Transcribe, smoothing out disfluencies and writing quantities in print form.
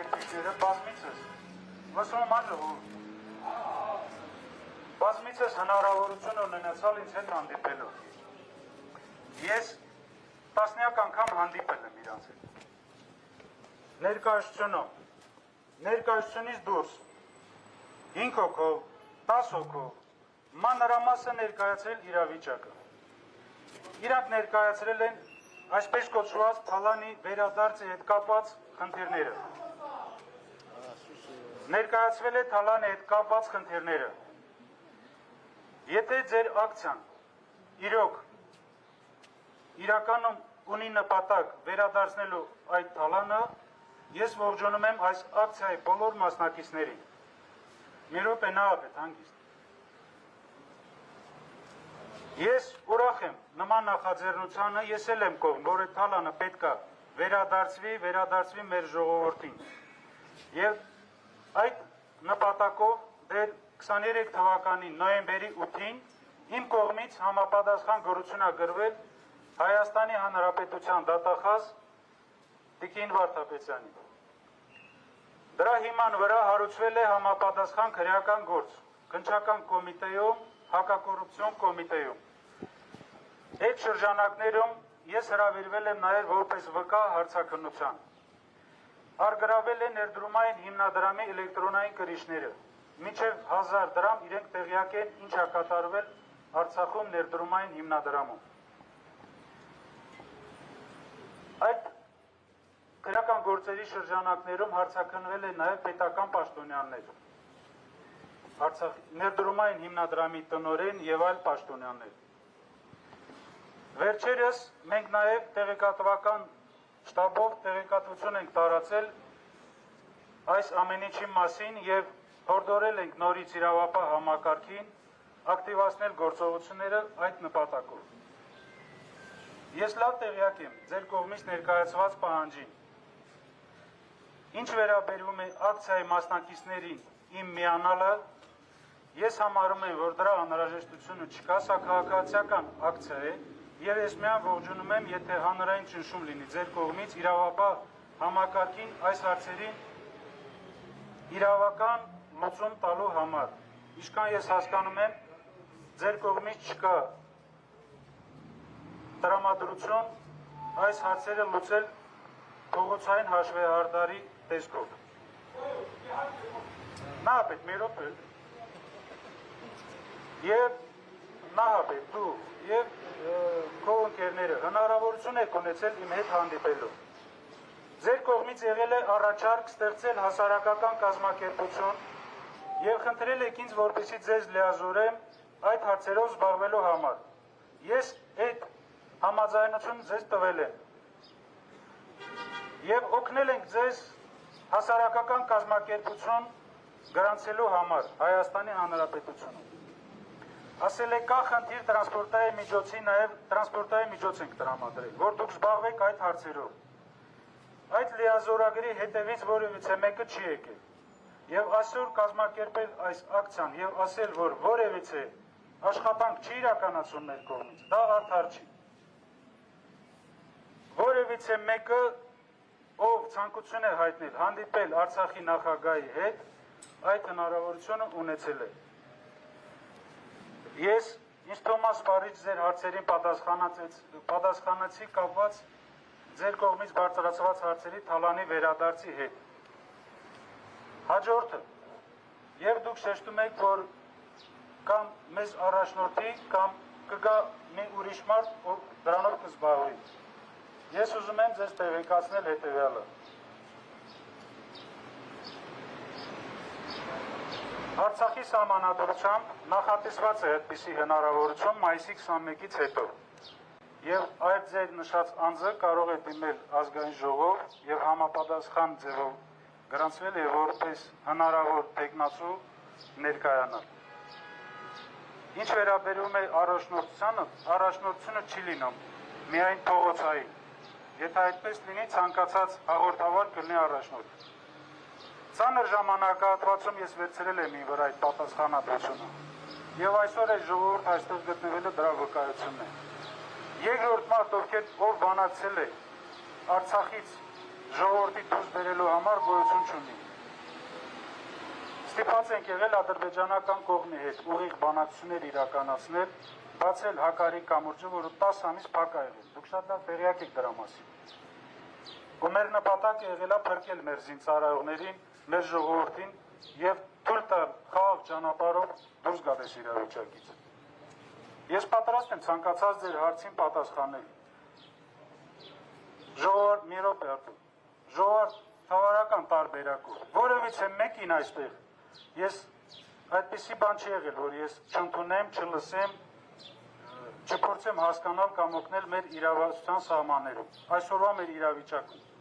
կազմակերպիչները բազմիցս լսում անժողով բազմիցս հնարավորություն ունենացալ ինձ հետ հանդիպելու։ Ես տասնյակ անգամ հանդիպել եմ իրանց հետ։ Ներկայությունից դուրս 5 հոգով, 10 հոգով մանրամասը ներկայացրել իրավիճակը։ Իրանք ներկայացրել են այսպես կոչված թալանի վերադարձի հետ կապված խնդիրները։ Ներկայացվել է թալանի հետ կապված խնդիրները։ Եթե ձեր ակցիան իրականում ունի նպատակ վերադարձնելու այդ թալանը, ես ողջունում եմ այս ակցիայի բոլոր մասնակիցներին։ Մի րոպե նահապետ հանգիստ։ Ես ուրախ եմ նման նախաձեռնությանը, ես էլ եմ կողմ, որ այդ թալանը պետք է վերադարձվի մեր ժողովրդին։ Եվ այդ նպատակով դեռ 23 թվականի նոյեմբերի 8-ին իմ կողմից համապատասխան գործություն ա գրվել Հայաստանի Հանրապետության դատախազ Տիկին Վարդապետյանին։ Դրա հիման վրա հարուցվել է համապատասխան քրեական գործ քննչական կոմիտեում, հակակոռուպցիոն կոմիտեում։ Այդ շրջանակներում ես հրավիրվել եմ նաև որպես վկա հարցաքննության։ Արգրավել է ներդրումային հիմնադրամի էլեկտրոնային կրիչները։ Մինչև 1000 դրամ իրենք տեղյակ են ինչ ա կատարվել Արցախում ներդրումային հիմնադրամում։ Այդ քրեական գործերի շրջանակներում հարցաքննվել են նաև պետական պաշտոնյաներ, ներդրումային հիմնադրամի տնօրեն եւ այլ պաշտոնյաներ։ Վերջերս մենք նաև տեղեկատվական շտաբով տեղեկատվություն ենք տարածել այս ամենի մասին եւ հորդորել ենք նորից իրավապահ համակարգին ակտիվացնել գործողությունները այդ նպատակով։ Ես լավ տեղյակ եմ ձեր կողմից ներկայացված պահանջին։ Ինչ վերաբերում է ակցիայի մասնակիցներին իմ միանալը, ես համարում եմ, որ դրա անհրաժեշտությունը չկա, սա քաղաքացիական ակցիա է, եւ ես միայն ողջունում եմ, եթե հանրային ճնշում լինի ձեր կողմից իրավապահ համակարգին այս հարցերին իրավական լուծում տալու համար։ Ինչքան ես հասկանում եմ, ձեր կողմից չկա տրամադրություն այս հարցերը լուծել փողոցային հաշվեհարդարի տեսքով։ Նահապետ, մի րոպե։ Եվ նահապետ, դու եւ քո ընկերները հնարավորություն եք ունեցել իմ հետ հանդիպելու։ Ձեր կողմից եղել է առաջարկ ստեղծել հասարակական կազմակերպություն եւ խնդրել եք ինձ, որպեսզի ձեզ լիազորեմ այդ հարցերով զբաղվելու համար։ Ես այդ համաձայնությունը ձեզ տվել եմ եւ օգնել ենք ձեզ հասարակական կազմակերպություն գրանցելու համար Հայաստանի Հանրապետությունում։ Ասել եք կա խնդիր տրանսպորտային միջոցի, նաև տրանսպորտային միջոց ենք տրամադրել, որ դուք զբաղվեք այդ հարցերով։ Այդ լիազորագրի հետևից որևիցե մեկը չի եկել։ Եվ այսօր կազմակերպել այս ակցիան եւ ասել, որ որևիցե աշխատանք չի իրականացում մեր կողմից, դա արդար չի։ Որևիցե մեկը, ով ցանկություն է հայտնել հանդիպել Արցախի նախագահի հետ, այդ հնարավորությունը ունեցել է։ Ես ինձ թվում է սպառիչ ձեր հարցերին պատասխանեցի կապված ձեր կողմից բարձրացված հարցերի թալանի վերադարձի հետ։ Հաջորդը, եւ դուք շեշտում եք, որ կամ մեզ առաջնորդի, կամ կգա մի ուրիշ մարդ, ով դրանով կզբաղվի։ Ես ուզում եմ ձեզ տեղեկացնել հետևյալը։ Արցախի սահմանադրությամբ նախատեսված է այդպիսի հնարավորություն մայիսի 21-ից հետո։ Եվ այդ ձեր նշած անձը կարող է դիմել ազգային ժողով եւ համապատասխան ձևով գրանցվել է որպես հնարավոր տեխնացու ներկայանալ։ Ինչ վերաբերում է առաջնորդությունը չի լինում միայն փողոցային։ Եթե այդպես լինի, ցանկացած հաղորդավար կլինի առաջնորդ։ Ծանր ժամանակահատվածում ես վերցրել եմ իմ վրա այդ պատասխանատվությունը։ Եվ այսօր այս ժողովուրդ այստեղ գտնվելը դրա վկայությունն է։ Երկրորդ մարդ, ով բանակցել է Արցախից ժողովրդի դուրս բերելու համար գոյություն չունի։ Ստիպված ենք եղել ադրբեջանական կողմի հետ ուղիղ բանակցություններ իրականացնել, բացել Հակարի կամուրջը, որը 10 ամիս փակ ա եղել։ Դուք շատ լավ տեղյակ եք դրա մասին։ Ու մեր նպատակը եղել է փրկել մեր զինծառայողներին, մեր ժողովրդին եւ թույլ տալ խաղաղ ճանապարհով դուրս գալ այս իրավիճակից։ Ես պատրաստ եմ ցանկացած ձեր հարցին պատասխանել։ Ժողովուրդ մի րոպե արդեն։ Ժողովուրդ թվարական տարբերակով։ Որևիցե մեկին այստեղ ես այդպիսի բան չի եղել, որ ես չընդունեմ, չլսեմ, չփորձեմ հասկանալ կամ օգնել մեր իրավասության սահմաններում։ Այսօրվա մեր իրավիճակում։